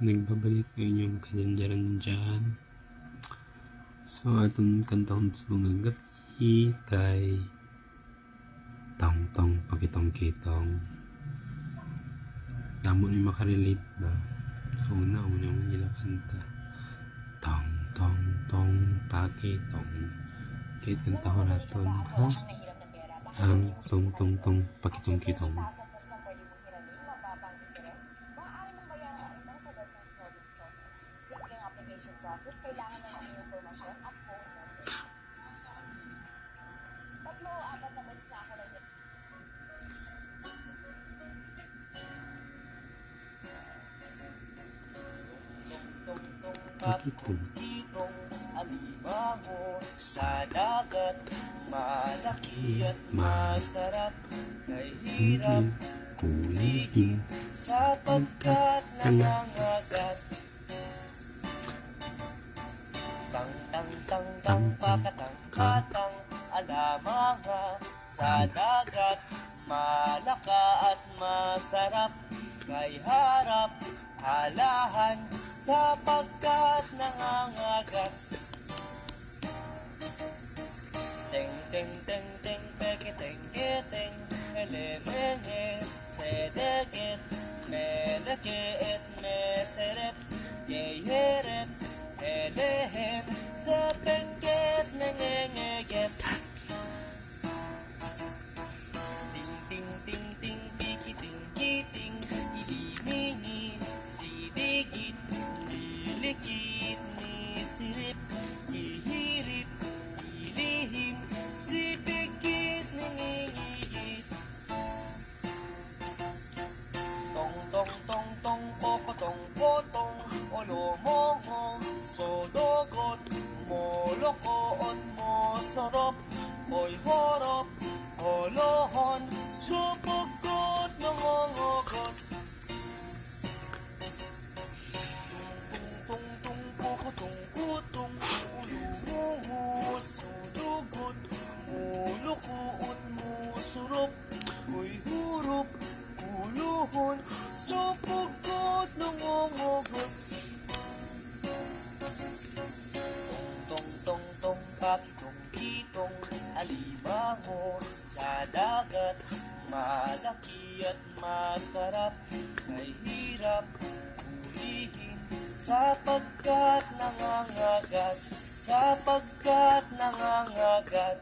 Nagbabalik ko inyong kajanjaran dyan. So atong kantahon sa mga gabi kay tong tong pakitong kitong. Damo ni makarelate ba? So una mo yung ginakanta. Tong tong tong pakitong. Kaya kantahon natin ha? Ang tong tong tong pakitong kitong. Process, kailangan na ng information at phone number. 3 o 4 na beses na ako Pakitong alimango sa dagat, malaki at masarap, kay hirap kulihin sapagkat nangangagat. Tang pakatang katang alamanga sa dagat, malaka at masarap, kay harap halahan sapagkat nangangagat. Teng teng teng teng pekiteng keteng elemenge sedeget meleket meseret yeyeret elehet sepeket nengengeget. Ting ting ting ting pikiting kiting ilimingi sidigit lilikit ni sirip ihirip ilihim sipikit ningingigit. Tong tong tong tong pokotong potong olomongo sodogot molokoon mo sorop hoy horop holohon supukot nangongogot. Tung tung pokotong kutong ulungo sudugot mulukuot mo surop hoy hurop uluhon supukot nangongogot. Tong tong tong pakitong kitong alimango sa dagat, malaki at masarap, kay hirap ulihin sapagkat nangangagat, sapagkat nangangagat.